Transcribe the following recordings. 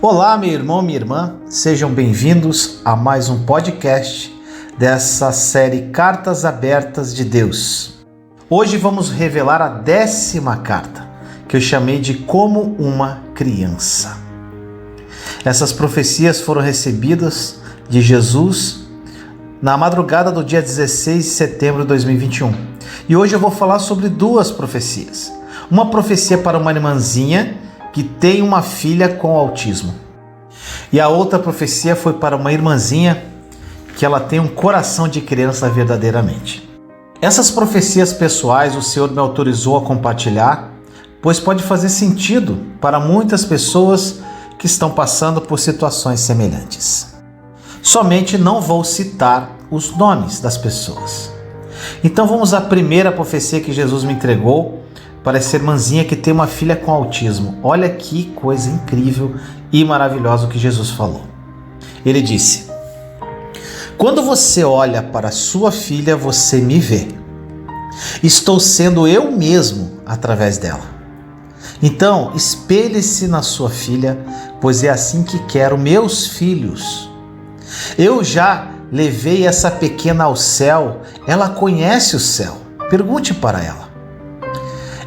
Olá, meu irmão, minha irmã, sejam bem-vindos a mais um podcast dessa série Cartas Abertas de Deus. Hoje vamos revelar a 10ª carta, que eu chamei de Como uma Criança. Essas profecias foram recebidas de Jesus na madrugada do dia 16 de setembro de 2021. E hoje eu vou falar sobre duas profecias. Uma profecia para uma irmãzinha que tem uma filha com autismo. E a outra profecia foi para uma irmãzinha que ela tem um coração de criança verdadeiramente. Essas profecias pessoais o Senhor me autorizou a compartilhar, pois pode fazer sentido para muitas pessoas que estão passando por situações semelhantes. Somente não vou citar os nomes das pessoas. Então vamos à primeira profecia que Jesus me entregou para essa irmãzinha que tem uma filha com autismo. Olha que coisa incrível e maravilhosa o que Jesus falou. Ele disse: quando você olha para sua filha, você me vê. Estou sendo eu mesmo através dela. Então, espelhe-se na sua filha, pois é assim que quero meus filhos. Eu já levei essa pequena ao céu, ela conhece o céu. Pergunte para ela.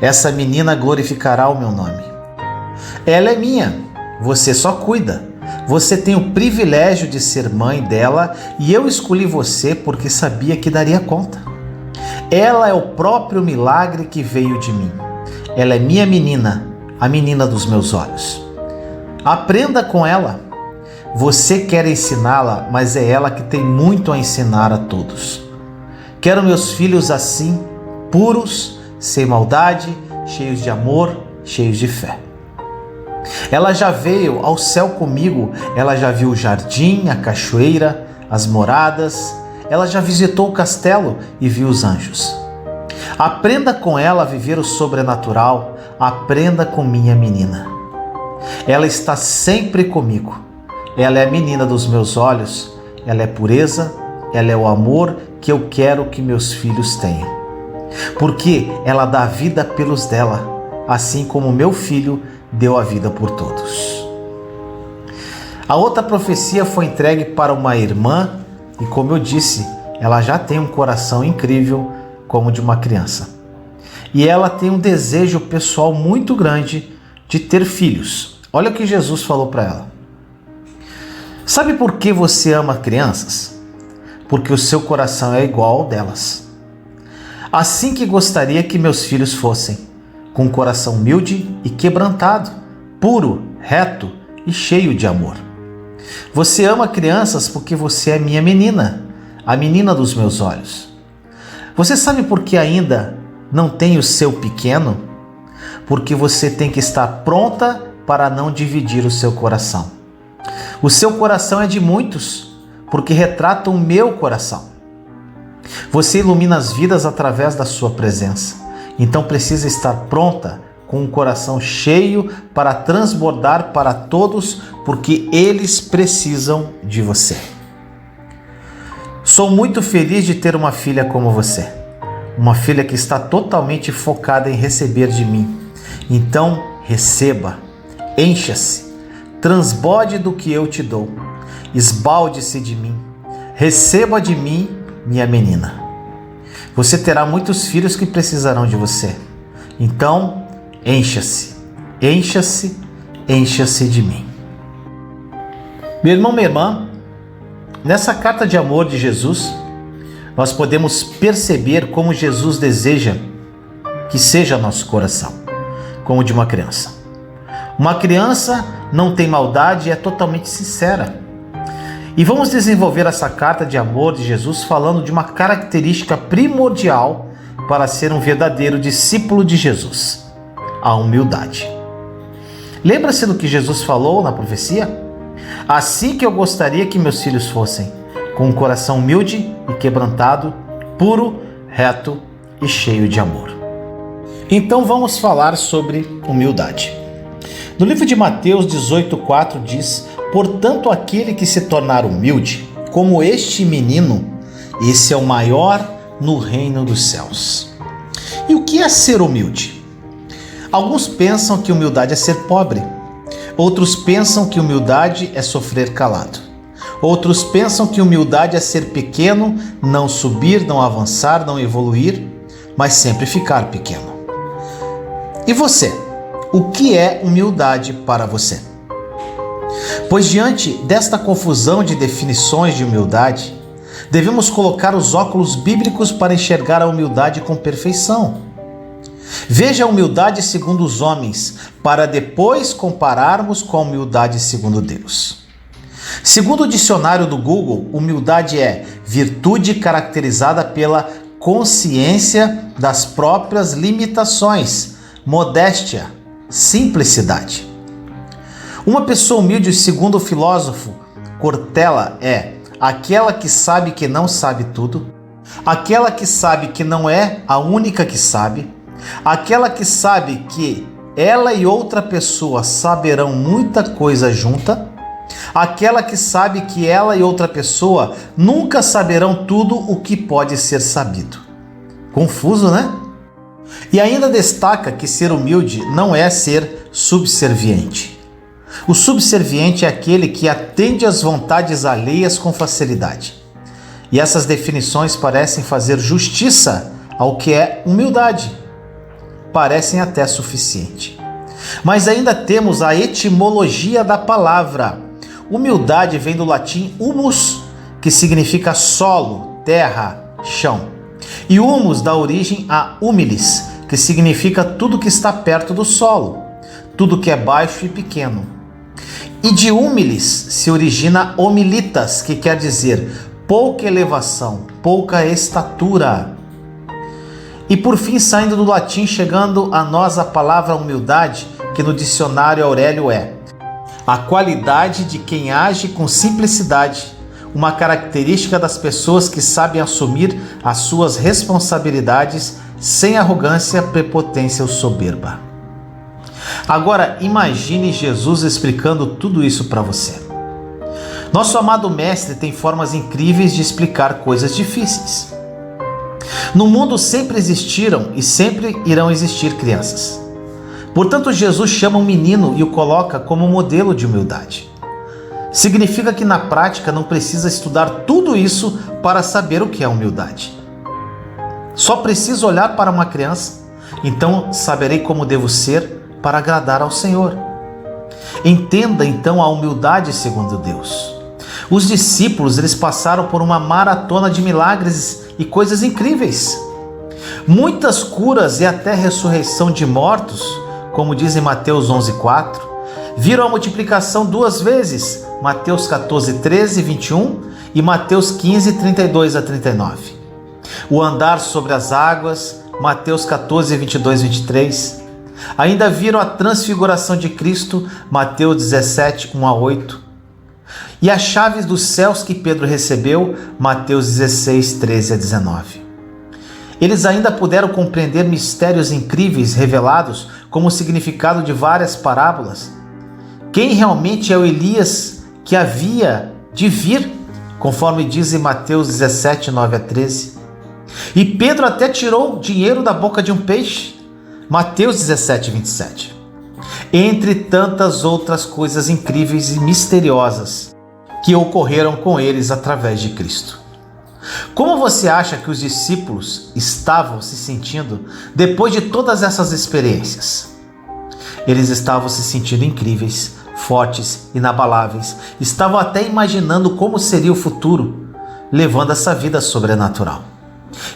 Essa menina glorificará o meu nome. Ela é minha, você só cuida. Você tem o privilégio de ser mãe dela e eu escolhi você porque sabia que daria conta. Ela é o próprio milagre que veio de mim. Ela é minha menina, a menina dos meus olhos. Aprenda com ela. Você quer ensiná-la, mas é ela que tem muito a ensinar a todos. Quero meus filhos assim, puros, sem maldade, cheios de amor, cheios de fé. Ela já veio ao céu comigo, ela já viu o jardim, a cachoeira, as moradas, ela já visitou o castelo e viu os anjos. Aprenda com ela a viver o sobrenatural, aprenda com minha menina. Ela está sempre comigo, ela é a menina dos meus olhos, ela é pureza, ela é o amor que eu quero que meus filhos tenham. Porque ela dá a vida pelos dela, assim como meu filho deu a vida por todos. A outra profecia foi entregue para uma irmã e, como eu disse, ela já tem um coração incrível como o de uma criança. E ela tem um desejo pessoal muito grande de ter filhos. Olha o que Jesus falou para ela. Sabe por que você ama crianças? Porque o seu coração é igual ao delas. Assim que gostaria que meus filhos fossem, com um coração humilde e quebrantado, puro, reto e cheio de amor. Você ama crianças porque você é minha menina, a menina dos meus olhos. Você sabe por que ainda não tem o seu pequeno? Porque você tem que estar pronta para não dividir o seu coração. O seu coração é de muitos, porque retrata o meu coração. Você ilumina as vidas através da sua presença. Então precisa estar pronta, com um coração cheio para transbordar para todos, porque eles precisam de você. Sou muito feliz de ter uma filha como você. Uma filha que está totalmente focada em receber de mim. Então receba, encha-se, transborde do que eu te dou. Esbalde-se de mim. Receba de mim, minha menina. Você terá muitos filhos que precisarão de você. Então, encha-se, encha-se, encha-se de mim. Meu irmão, minha irmã, nessa carta de amor de Jesus, nós podemos perceber como Jesus deseja que seja nosso coração, como o de uma criança. Uma criança não tem maldade e é totalmente sincera. E vamos desenvolver essa carta de amor de Jesus falando de uma característica primordial para ser um verdadeiro discípulo de Jesus: a humildade. Lembra-se do que Jesus falou na profecia? Assim que eu gostaria que meus filhos fossem, com um coração humilde e quebrantado, puro, reto e cheio de amor. Então vamos falar sobre humildade. No livro de Mateus 18,4 diz: portanto, aquele que se tornar humilde, como este menino, esse é o maior no reino dos céus. E o que é ser humilde? Alguns pensam que humildade é ser pobre. Outros pensam que humildade é sofrer calado. Outros pensam que humildade é ser pequeno, não subir, não avançar, não evoluir, mas sempre ficar pequeno. E você? O que é humildade para você? Pois diante desta confusão de definições de humildade, devemos colocar os óculos bíblicos para enxergar a humildade com perfeição. Veja a humildade segundo os homens, para depois compararmos com a humildade segundo Deus. Segundo o dicionário do Google, humildade é virtude caracterizada pela consciência das próprias limitações, modéstia, simplicidade. Uma pessoa humilde, segundo o filósofo Cortella, é aquela que sabe que não sabe tudo, aquela que sabe que não é a única que sabe, aquela que sabe que ela e outra pessoa saberão muita coisa junta, aquela que sabe que ela e outra pessoa nunca saberão tudo o que pode ser sabido. Confuso, né? E ainda destaca que ser humilde não é ser subserviente. O subserviente é aquele que atende às vontades alheias com facilidade. E essas definições parecem fazer justiça ao que é humildade. Parecem até suficiente. Mas ainda temos a etimologia da palavra. Humildade vem do latim humus, que significa solo, terra, chão. E humus dá origem a humilis, que significa tudo que está perto do solo, tudo que é baixo e pequeno. E de humilis se origina homilitas, que quer dizer pouca elevação, pouca estatura. E por fim, saindo do latim, chegando a nós a palavra humildade, que no dicionário Aurélio é a qualidade de quem age com simplicidade, uma característica das pessoas que sabem assumir as suas responsabilidades sem arrogância, prepotência ou soberba. Agora, imagine Jesus explicando tudo isso para você. Nosso amado mestre tem formas incríveis de explicar coisas difíceis. No mundo sempre existiram e sempre irão existir crianças. Portanto, Jesus chama um menino e o coloca como modelo de humildade. Significa que na prática não precisa estudar tudo isso para saber o que é humildade. Só preciso olhar para uma criança, então saberei como devo ser para agradar ao Senhor. Entenda então a humildade segundo Deus. Os discípulos, eles passaram por uma maratona de milagres e coisas incríveis. Muitas curas e até ressurreição de mortos, como diz em Mateus 11:4, viram a multiplicação 2 vezes, Mateus 14:13 e 21 e Mateus 15:32 a 39. O andar sobre as águas, Mateus 14:22 e 23. Ainda viram a transfiguração de Cristo, Mateus 17:1 a 8. E as chaves dos céus que Pedro recebeu, Mateus 16:13 a 19. Eles ainda puderam compreender mistérios incríveis revelados, como o significado de várias parábolas. Quem realmente é o Elias que havia de vir, conforme diz em Mateus 17:9 a 13. E Pedro até tirou dinheiro da boca de um peixe, Mateus 17:27. Entre tantas outras coisas incríveis e misteriosas que ocorreram com eles através de Cristo. Como você acha que os discípulos estavam se sentindo depois de todas essas experiências? Eles estavam se sentindo incríveis, fortes, inabaláveis. Estavam até imaginando como seria o futuro, levando essa vida sobrenatural.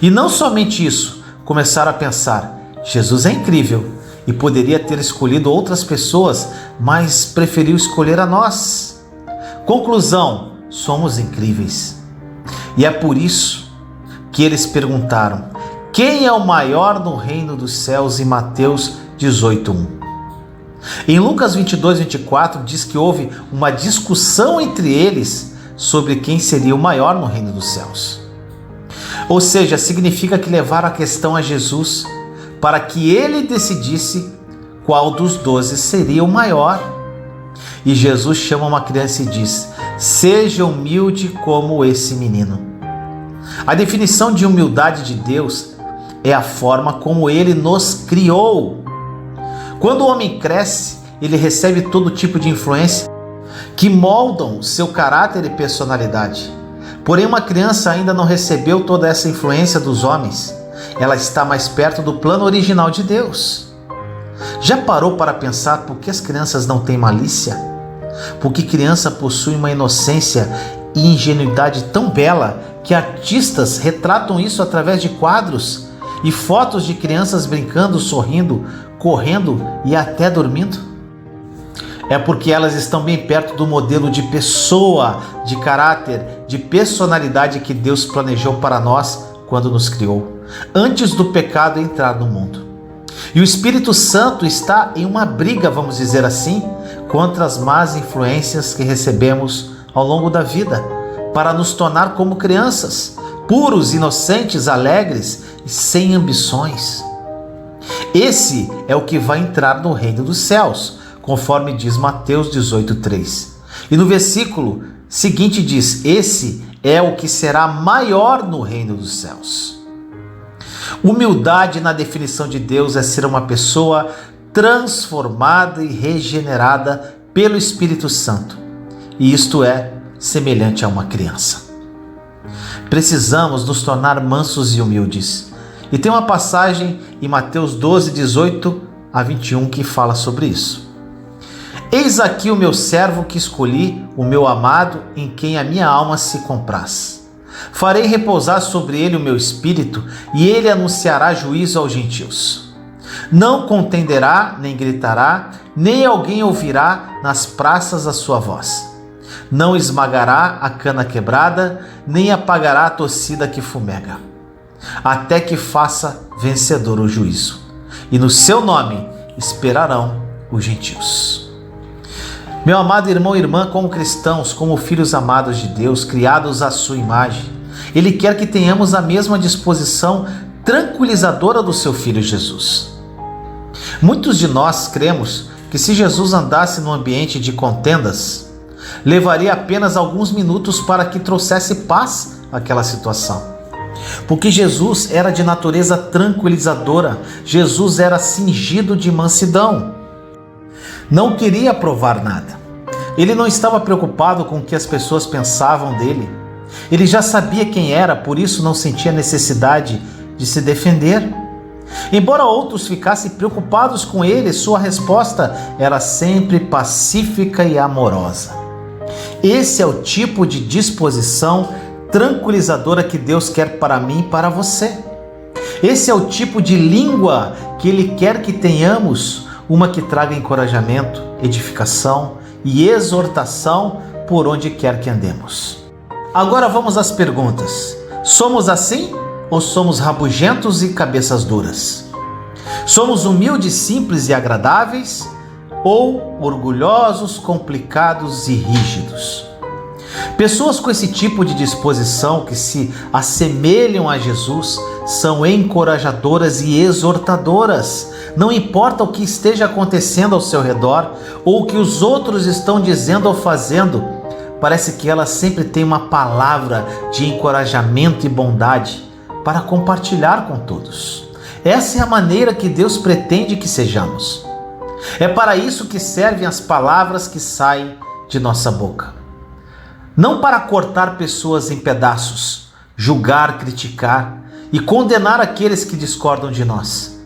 E não somente isso, começaram a pensar: Jesus é incrível e poderia ter escolhido outras pessoas, mas preferiu escolher a nós. Conclusão: somos incríveis. E é por isso que eles perguntaram: quem é o maior no reino dos céus? Em Mateus 18:1. Em Lucas 22:24 diz que houve uma discussão entre eles sobre quem seria o maior no reino dos céus. Ou seja, significa que levaram a questão a Jesus para que ele decidisse qual dos 12 seria o maior. E Jesus chama uma criança e diz: seja humilde como esse menino. A definição de humildade de Deus é a forma como ele nos criou. Quando o homem cresce, ele recebe todo tipo de influência que moldam seu caráter e personalidade. Porém, uma criança ainda não recebeu toda essa influência dos homens. Ela está mais perto do plano original de Deus. Já parou para pensar por que as crianças não têm malícia? Porque criança possui uma inocência e ingenuidade tão bela que artistas retratam isso através de quadros e fotos de crianças brincando, sorrindo, correndo e até dormindo? É porque elas estão bem perto do modelo de pessoa, de caráter, de personalidade que Deus planejou para nós quando nos criou, antes do pecado entrar no mundo. E o Espírito Santo está em uma briga, vamos dizer assim, contra as más influências que recebemos ao longo da vida, para nos tornar como crianças, puros, inocentes, alegres e sem ambições. Esse é o que vai entrar no reino dos céus, conforme diz Mateus 18:3. E no versículo seguinte diz: esse é o que será maior no reino dos céus. Humildade, na definição de Deus, é ser uma pessoa transformada e regenerada pelo Espírito Santo. E isto é semelhante a uma criança. Precisamos nos tornar mansos e humildes. E tem uma passagem em Mateus 12:18-21 que fala sobre isso. Eis aqui o meu servo que escolhi, o meu amado, em quem a minha alma se compraz. Farei repousar sobre ele o meu espírito, e ele anunciará juízo aos gentios. Não contenderá, nem gritará, nem alguém ouvirá nas praças a sua voz. Não esmagará a cana quebrada, nem apagará a torcida que fumega, até que faça vencedor o juízo. E no seu nome esperarão os gentios. Meu amado irmão e irmã, como cristãos, como filhos amados de Deus, criados à sua imagem, Ele quer que tenhamos a mesma disposição tranquilizadora do seu Filho Jesus. Muitos de nós cremos que se Jesus andasse num ambiente de contendas, levaria apenas alguns minutos para que trouxesse paz àquela situação. Porque Jesus era de natureza tranquilizadora, Jesus era cingido de mansidão. Não queria provar nada. Ele não estava preocupado com o que as pessoas pensavam dele. Ele já sabia quem era, por isso não sentia necessidade de se defender. Embora outros ficassem preocupados com ele, sua resposta era sempre pacífica e amorosa. Esse é o tipo de disposição tranquilizadora que Deus quer para mim e para você. Esse é o tipo de língua que Ele quer que tenhamos, uma que traga encorajamento, edificação e exortação por onde quer que andemos. Agora vamos às perguntas. Somos assim ou somos rabugentos e cabeças duras? Somos humildes, simples e agradáveis ou orgulhosos, complicados e rígidos? Pessoas com esse tipo de disposição que se assemelham a Jesus são encorajadoras e exortadoras. Não importa o que esteja acontecendo ao seu redor ou o que os outros estão dizendo ou fazendo, parece que elas sempre têm uma palavra de encorajamento e bondade para compartilhar com todos. Essa é a maneira que Deus pretende que sejamos. É para isso que servem as palavras que saem de nossa boca. Não para cortar pessoas em pedaços, julgar, criticar e condenar aqueles que discordam de nós.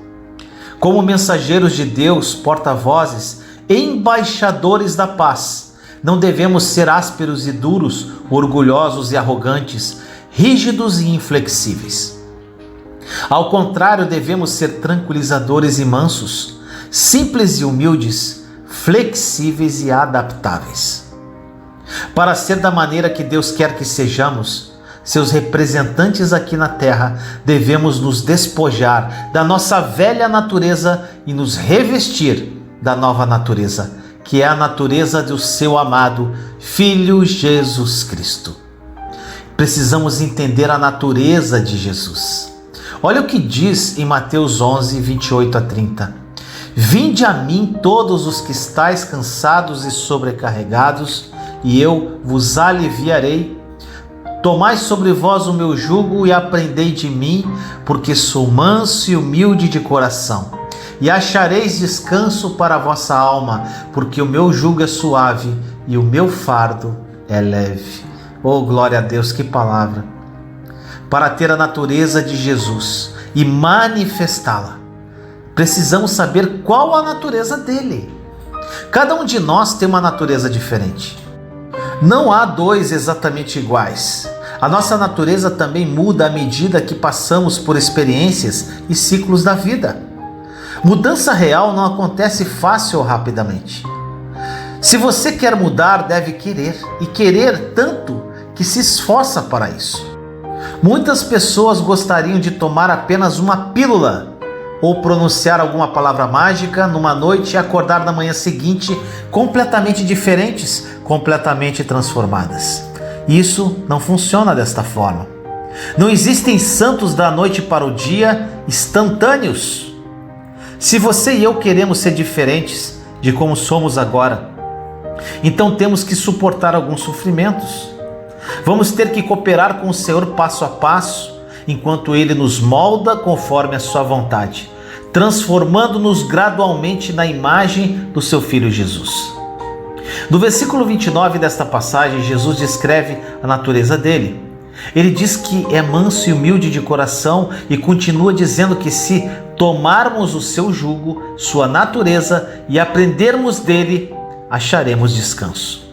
Como mensageiros de Deus, porta-vozes, embaixadores da paz, não devemos ser ásperos e duros, orgulhosos e arrogantes, rígidos e inflexíveis. Ao contrário, devemos ser tranquilizadores e mansos, simples e humildes, flexíveis e adaptáveis. Para ser da maneira que Deus quer que sejamos, seus representantes aqui na terra, devemos nos despojar da nossa velha natureza e nos revestir da nova natureza, que é a natureza do seu amado Filho Jesus Cristo. Precisamos entender a natureza de Jesus. Olha o que diz em Mateus 11, 28-30. Vinde a mim todos os que estáis cansados e sobrecarregados, e eu vos aliviarei. Tomai sobre vós o meu jugo e aprendei de mim, porque sou manso e humilde de coração, e achareis descanso para a vossa alma, porque o meu jugo é suave e o meu fardo é leve. Oh, glória a Deus, que palavra! Para ter a natureza de Jesus e manifestá-la, precisamos saber qual a natureza dele. Cada um de nós tem uma natureza diferente. Não há dois exatamente iguais. A nossa natureza também muda à medida que passamos por experiências e ciclos da vida. Mudança real não acontece fácil ou rapidamente. Se você quer mudar, deve querer, e querer tanto que se esforça para isso. Muitas pessoas gostariam de tomar apenas uma pílula ou pronunciar alguma palavra mágica numa noite e acordar na manhã seguinte completamente diferentes, completamente transformadas. Isso não funciona desta forma. Não existem santos da noite para o dia instantâneos. Se você e eu queremos ser diferentes de como somos agora, então temos que suportar alguns sofrimentos. Vamos ter que cooperar com o Senhor passo a passo, enquanto Ele nos molda conforme a sua vontade, transformando-nos gradualmente na imagem do seu Filho Jesus. No versículo 29 desta passagem, Jesus descreve a natureza dele. Ele diz que é manso e humilde de coração e continua dizendo que se tomarmos o seu jugo, sua natureza e aprendermos dele, acharemos descanso.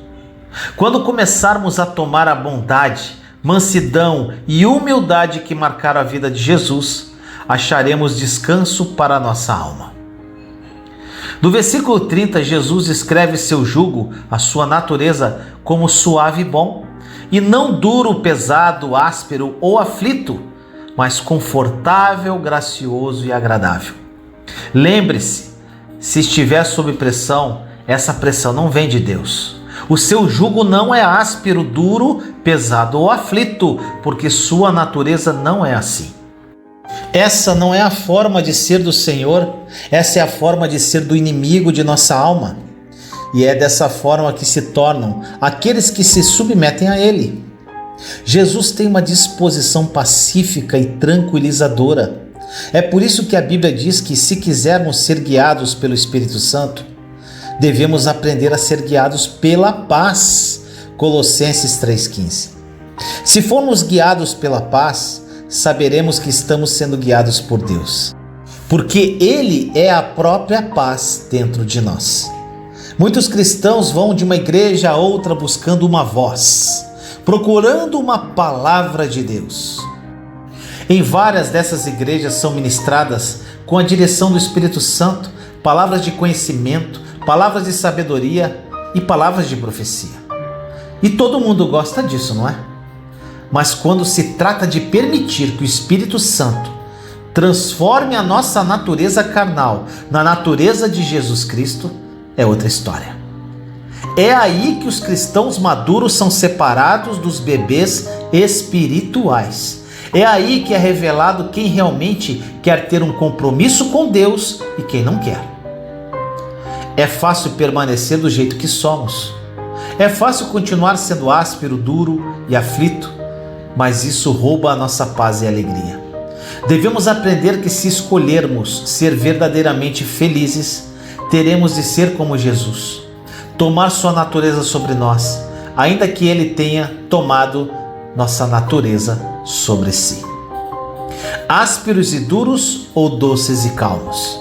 Quando começarmos a tomar a bondade, mansidão e humildade que marcaram a vida de Jesus, acharemos descanso para a nossa alma. No versículo 30, Jesus descreve seu jugo, a sua natureza, como suave e bom, e não duro, pesado, áspero ou aflito, mas confortável, gracioso e agradável. Lembre-se, se estiver sob pressão, essa pressão não vem de Deus. O seu jugo não é áspero, duro, pesado ou aflito, porque sua natureza não é assim. Essa não é a forma de ser do Senhor, essa é a forma de ser do inimigo de nossa alma. E é dessa forma que se tornam aqueles que se submetem a Ele. Jesus tem uma disposição pacífica e tranquilizadora. É por isso que a Bíblia diz que, se quisermos ser guiados pelo Espírito Santo, devemos aprender a ser guiados pela paz. Colossenses 3,15. Se formos guiados pela paz, saberemos que estamos sendo guiados por Deus, porque Ele é a própria paz dentro de nós. Muitos cristãos vão de uma igreja a outra buscando uma voz, procurando uma palavra de Deus. Em várias dessas igrejas são ministradas, com a direção do Espírito Santo, palavras de conhecimento, palavras de sabedoria e palavras de profecia. E todo mundo gosta disso, não é? Mas quando se trata de permitir que o Espírito Santo transforme a nossa natureza carnal na natureza de Jesus Cristo, é outra história. É aí que os cristãos maduros são separados dos bebês espirituais. É aí que é revelado quem realmente quer ter um compromisso com Deus e quem não quer. É fácil permanecer do jeito que somos. É fácil continuar sendo áspero, duro e aflito, mas isso rouba a nossa paz e alegria. Devemos aprender que, se escolhermos ser verdadeiramente felizes, teremos de ser como Jesus, tomar sua natureza sobre nós, ainda que Ele tenha tomado nossa natureza sobre si. Ásperos e duros ou doces e calmos?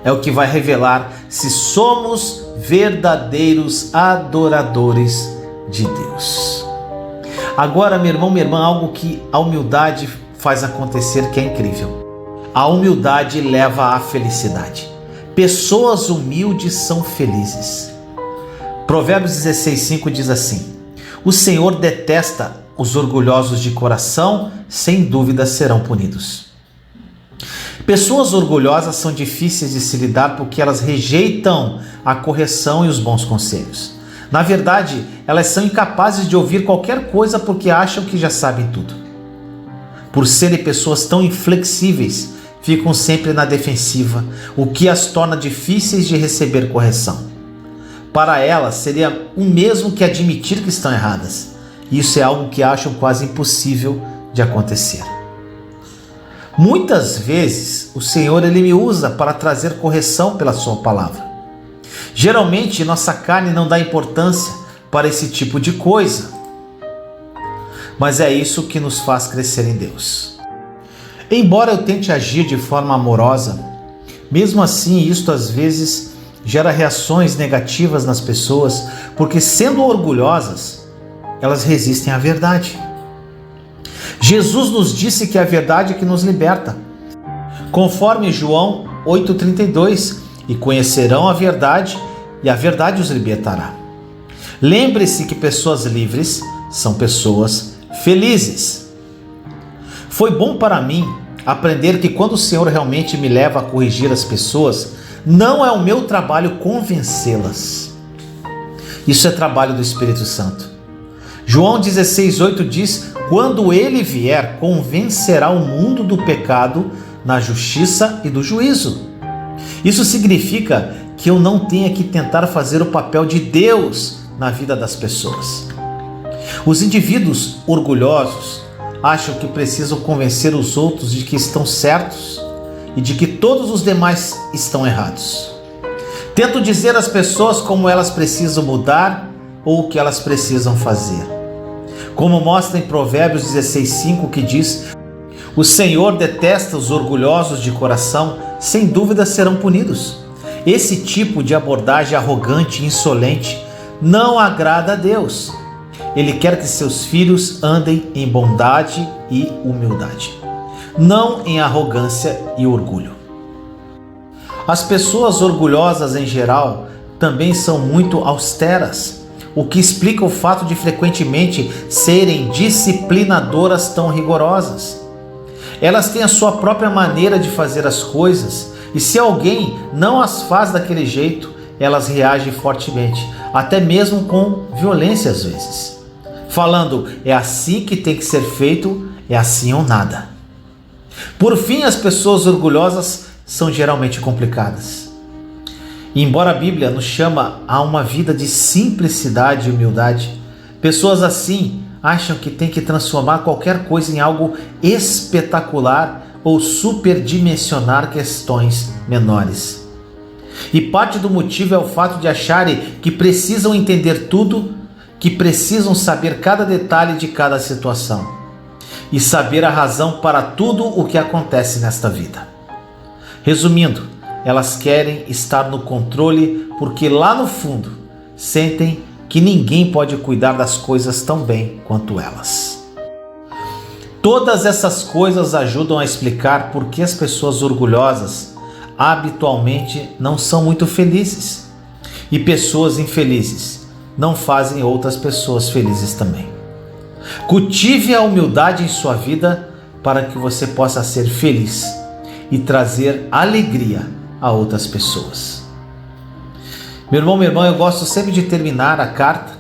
É o que vai revelar se somos verdadeiros adoradores de Deus. Agora, meu irmão, minha irmã, algo que a humildade faz acontecer que é incrível. A humildade leva à felicidade. Pessoas humildes são felizes. Provérbios 16:5 diz assim: o Senhor detesta os orgulhosos de coração, sem dúvida serão punidos. Pessoas orgulhosas são difíceis de se lidar porque elas rejeitam a correção e os bons conselhos. Na verdade, elas são incapazes de ouvir qualquer coisa porque acham que já sabem tudo. Por serem pessoas tão inflexíveis, ficam sempre na defensiva, o que as torna difíceis de receber correção. Para elas, seria o mesmo que admitir que estão erradas. Isso é algo que acham quase impossível de acontecer. Muitas vezes o Senhor ele me usa para trazer correção pela sua palavra. Geralmente nossa carne não dá importância para esse tipo de coisa, mas é isso que nos faz crescer em Deus. Embora eu tente agir de forma amorosa, mesmo assim isto às vezes gera reações negativas nas pessoas, porque sendo orgulhosas, elas resistem à verdade. Jesus nos disse que é a verdade que nos liberta. Conforme João 8,32, e conhecerão a verdade, e a verdade os libertará. Lembre-se que pessoas livres são pessoas felizes. Foi bom para mim aprender que quando o Senhor realmente me leva a corrigir as pessoas, não é o meu trabalho convencê-las. Isso é trabalho do Espírito Santo. João 16,8 diz: quando ele vier, convencerá o mundo do pecado, na justiça e do juízo. Isso significa que eu não tenho que tentar fazer o papel de Deus na vida das pessoas. Os indivíduos orgulhosos acham que precisam convencer os outros de que estão certos e de que todos os demais estão errados. Tentam dizer às pessoas como elas precisam mudar ou o que elas precisam fazer. Como mostra em Provérbios 16,5, que diz: o Senhor detesta os orgulhosos de coração, sem dúvida serão punidos. Esse tipo de abordagem arrogante e insolente não agrada a Deus. Ele quer que seus filhos andem em bondade e humildade, não em arrogância e orgulho. As pessoas orgulhosas em geral também são muito austeras, o que explica o fato de frequentemente serem disciplinadoras tão rigorosas. Elas têm a sua própria maneira de fazer as coisas, e se alguém não as faz daquele jeito, elas reagem fortemente, até mesmo com violência às vezes, falando: é assim que tem que ser feito, é assim ou nada. Por fim, as pessoas orgulhosas são geralmente complicadas. E embora a Bíblia nos chama a uma vida de simplicidade e humildade, pessoas assim acham que tem que transformar qualquer coisa em algo espetacular ou superdimensionar questões menores. E parte do motivo é o fato de acharem que precisam entender tudo, que precisam saber cada detalhe de cada situação e saber a razão para tudo o que acontece nesta vida. Resumindo, elas querem estar no controle porque lá no fundo sentem que ninguém pode cuidar das coisas tão bem quanto elas. Todas essas coisas ajudam a explicar por que as pessoas orgulhosas habitualmente não são muito felizes e pessoas infelizes não fazem outras pessoas felizes também. Cultive a humildade em sua vida para que você possa ser feliz e trazer alegria a outras pessoas. Meu irmão, minha irmã, eu gosto sempre de terminar a carta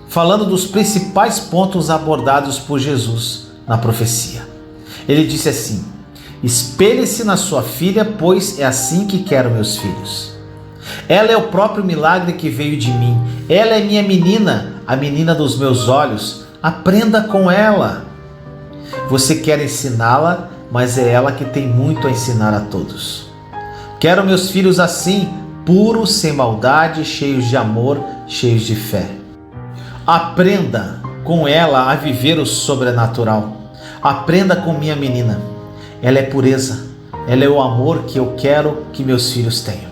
falando dos principais pontos abordados por Jesus na profecia. Ele disse assim: espelhe-se na sua filha, pois é assim que quero meus filhos. Ela é o próprio milagre que veio de mim. Ela é minha menina, a menina dos meus olhos. Aprenda com ela. Você quer ensiná-la, mas é ela que tem muito a ensinar a todos. Quero meus filhos assim, puros, sem maldade, cheios de amor, cheios de fé. Aprenda com ela a viver o sobrenatural. Aprenda com minha menina. Ela é pureza. Ela é o amor que eu quero que meus filhos tenham.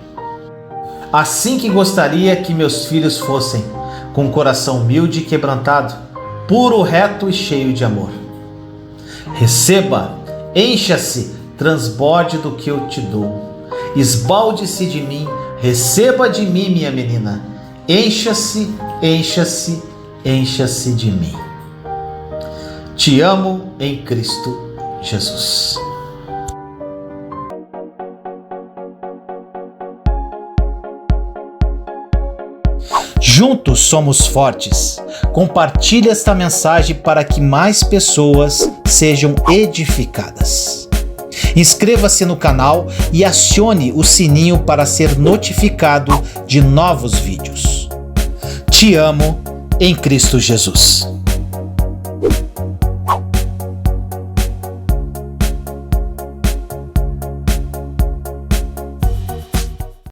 Assim que gostaria que meus filhos fossem, com um coração humilde e quebrantado, puro, reto e cheio de amor. Receba, encha-se, transborde do que eu te dou. Esbalde-se de mim, receba de mim, minha menina. Encha-se, encha-se, encha-se de mim. Te amo em Cristo Jesus. Juntos somos fortes. Compartilhe esta mensagem para que mais pessoas sejam edificadas. Inscreva-se no canal e acione o sininho para ser notificado de novos vídeos. Te amo em Cristo Jesus.